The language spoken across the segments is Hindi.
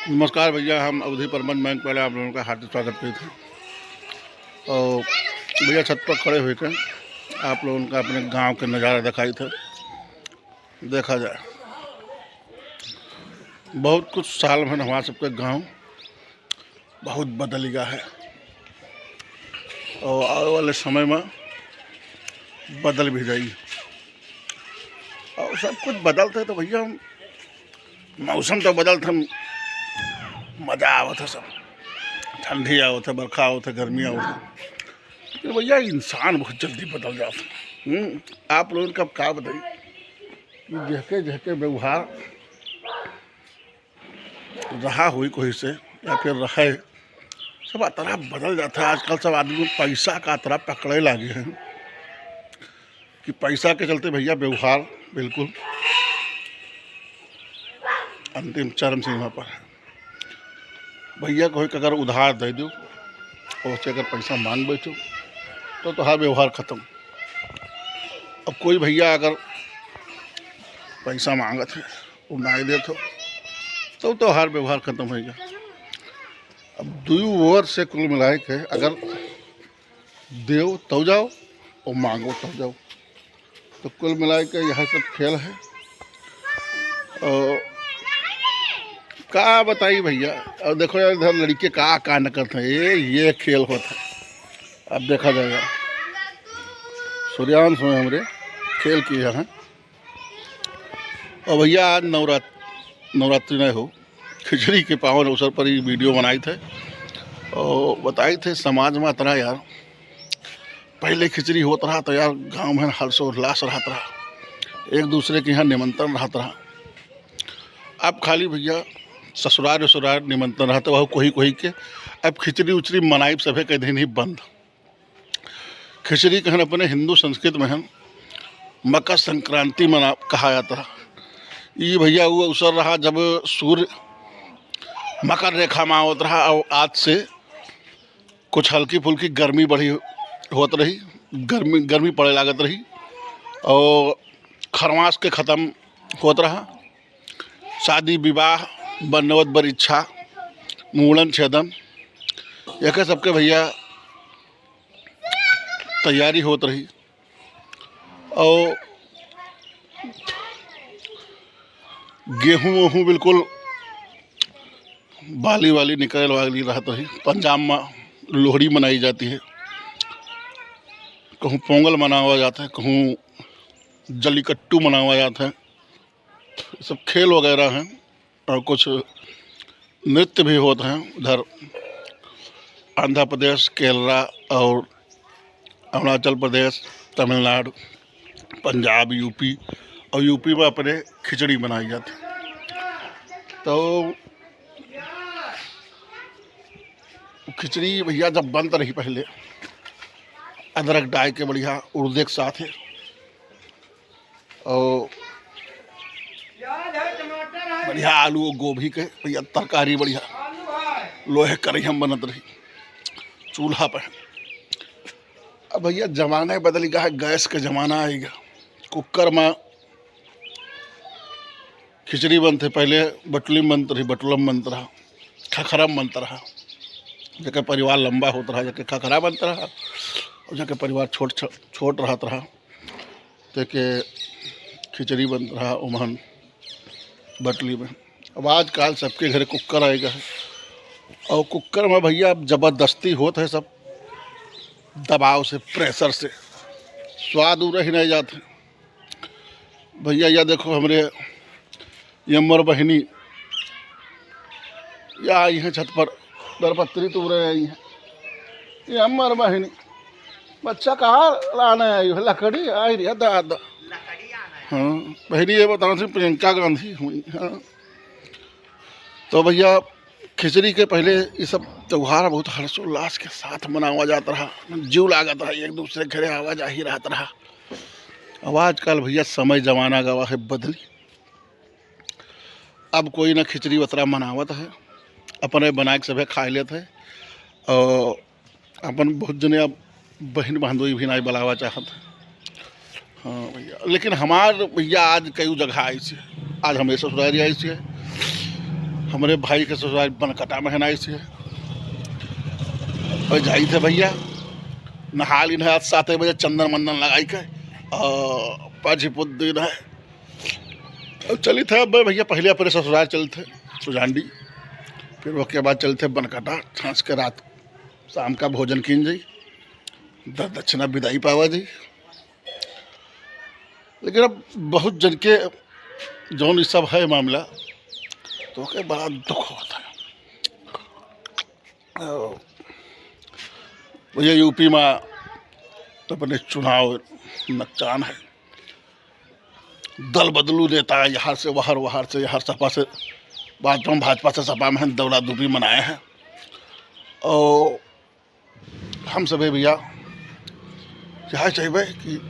नमस्कार भैया, हम अवधि प्रबंध बैंक पहले आप लोगों का हार्दिक स्वागत करते थे। और भैया छत पर खड़े हुए थे, आप लोगों का अपने गांव के नज़ारा दिखाई थे। देखा जाए बहुत कुछ साल में हमारा सबके गांव बहुत बदल गया है और आने वाले समय में बदल भी जाएगी। और सब कुछ बदलते तो भैया मौसम तो बदलते, मज़ा आवत है, सब ठंडी आवत है, बरखा आवत है, गर्मी आवत है। तो भैया इंसान बहुत जल्दी बदल जाता है। आप लोगों का क्या बताइए कि जहके जहके व्यवहार रहा हुई कोई से या फिर रहे, सब तरह बदल जाता है। आजकल सब आदमी पैसा का तरह पकड़े लगे हैं कि पैसा के चलते भैया व्यवहार बिल्कुल अंतिम चरम सीमा पर है। भैया कोई अगर उधार दे दो और उससे अगर पैसा मांग बैठो तो हर व्यवहार ख़त्म। अब कोई भैया अगर पैसा मांगत है वो ना दे तो हर व्यवहार ख़त्म हो गया। अब दो ओवर से कुल मिलाए के अगर दो तो जाओ और मांगो तो जाओ, तो कुल मिलाए के यह सब खेल है। और का बताइए भैया, अब देखो यार इधर लड़के का न करते हैं, ये खेल होता है। अब देखा जाएगा सूर्यांश में हमारे खेल किए हैं। और भैया आज नवरात्रि नहीं हो, खिचड़ी के पावन अवसर पर ही वीडियो बनाए थे और बताए थे समाज में तरह यार पहले खिचड़ी होता रहा तो यार गांव में हर्षोल्लास रहता रहा, एक दूसरे के यहाँ निमंत्रण रहता रहा। अब खाली भैया ससुराल ससुराल निमंत्रण रहते वह कोई के। अब खिचड़ी उचड़ी मनाई सभी के दिन ही बंद। खिचड़ी कहन अपने हिंदू संस्कृत में है मकर संक्रांति मना कहा जाता है। ये भैया वो अवसर रहा जब सूर्य मकर रेखा में आवत रहा और आज से कुछ हल्की फुल्की गर्मी बढ़ी होत रही, गर्मी पड़े लागत रही और खरमास के ख़त्म होत रहा। शादी विवाह बनवत बरीक्षा मूड़न छेदन एक सबके भैया तैयारी होत रही और गेहूँ वहूँ बिल्कुल बाली वाली निकल वाली रहत रही। पंजाब में लोहड़ी मनाई जाती है, कहूँ पोंगल मनावा जाता है, कहूँ जल्लीकट्टू मनावा जाता है। सब खेल वगैरह हैं और कुछ नृत्य भी होते हैं। उधर आंध्र प्रदेश, केरला और अरुणाचल प्रदेश, तमिलनाडु, पंजाब, यूपी और यूपी में अपने खिचड़ी बनाई जाती है। तो खिचड़ी भैया जब बनता रही पहले अदरक डाल के बढ़िया उर्दे के साथ है और बढ़िया आलू और गोभी के भैया तरकारी बढ़िया लोहे कढ़ाई हम बनत रही चूल्हा पर। अब भैया जमाना बदल गया है, गैस का जमाना आएगा। कुकर में खिचड़ी बनते, पहले बटुली में बनती रही, बटुलम बनता रहा, खखरा में बनता रहा। जगह परिवार लंबा होता रहा जगह खखरा बनता रहा और जगह परिवार छोट रहता रहा तो खिचड़ी बनता रहा ओमहन बटली में। अब आजकल सबके घर कुकर आएगा है और कुकर में भैया अब ज़बरदस्ती होता है, सब दबाव से प्रेशर से स्वाद उड़ ही नहीं जाते भैया। या देखो हमरे यमर बहनी या आई हैं छत पर दरपत्री तो रहे आई हैं। ये अमर बहनी बच्चा कहाँ लाने आई है, लकड़ी आई रही है दादा। हाँ बहनी ये बताओ थी प्रियंका गांधी हुई। हाँ तो भैया खिचड़ी के पहले ये सब त्यौहार बहुत हर्षोल्लास के साथ मनावा जाता रहा, जीव लागत रहा, एक दूसरे घरे आवाज ही रहता रहा। अब आजकल भैया समय जमाना गवा है बदली। अब कोई ना खिचड़ी वतरा मनावत है, अपने बना के सभी खा लेते हैं और अपन बहुत जने अब बहन बहनोई भी नहीं बुलावा चाहत है। हाँ भैया, लेकिन हमार भैया आज कई जगह आई से, आज हमें ससुरारी आई से हमारे भाई के ससुराल बनकटा में है ना इसे और जाई थे भैया नहा ली आज 7 बजे चंदन मंदन लगाई के पाजीपुद्दीन है और चली थे अब भैया पहले अपने ससुराल चल थे सुजानडी, फिर उसके बाद चलते बनकटा सांझ के रात शाम का भोजन कीन जाई दक्षिणा विदाई पावा जी। लेकिन अब बहुत जन के जौन ये सब है मामला तो के बड़ा दुख होता है। भैया यूपी में अपने चुनाव नकचान है, दल बदलू नेता यहाँ से वहाँ से यहाँ सपा से भाजपा से सपा में दौड़ा दूबी मनाए हैं और हम सभी भैया यह चाहिए कि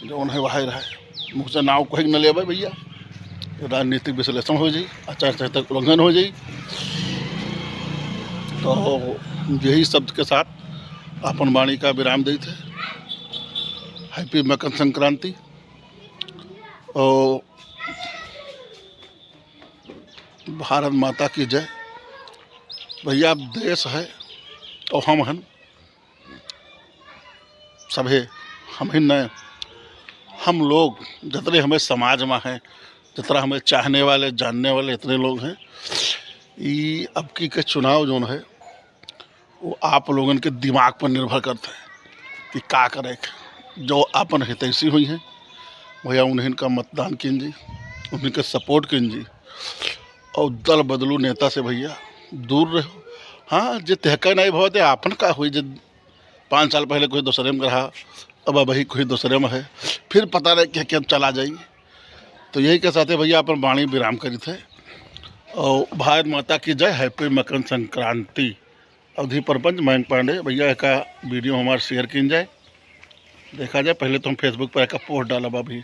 जो है वह रहे मुँह से नाव कहीं न ले भैया, राजनीतिक विश्लेषण हो जाए, आचार संहिता उल्लंघन हो जाए। तो यही शब्द के साथ अपन वाणी का विराम दी थे। हैप्पी मकर संक्रांति। और भारत माता की जय। भैया देश है तो हम हैं सभी, हम ही न हम लोग जितने हमें समाज में हैं, जितना हमें चाहने वाले जानने वाले इतने लोग हैं। ये अब की के चुनाव जो है वो आप लोगों के दिमाग पर निर्भर करता है कि क्या करें। जो अपन हितैषी हुई हैं भैया उन्हें का मतदान कीजिए, उन्हीं का सपोर्ट कीजिए और दल बदलू नेता से भैया दूर रहो। हाँ जो तहका नहीं बहुत है आपन का हुई, जब 5 साल पहले कोई दूसरे में रहा अब वही कोई दूसरे में है, फिर पता नहीं क्या क्या चला जाएगी। तो यही के साथ भैया अपन वाणी विराम करी थे और भारत माता की जय। हैप्पी मकर संक्रांति। अवधि प्रपंच मयंक पांडे। भैया का वीडियो हमारे शेयर की जाए, देखा जाए। पहले तो हम फेसबुक पर एक पोस्ट डाला अभी।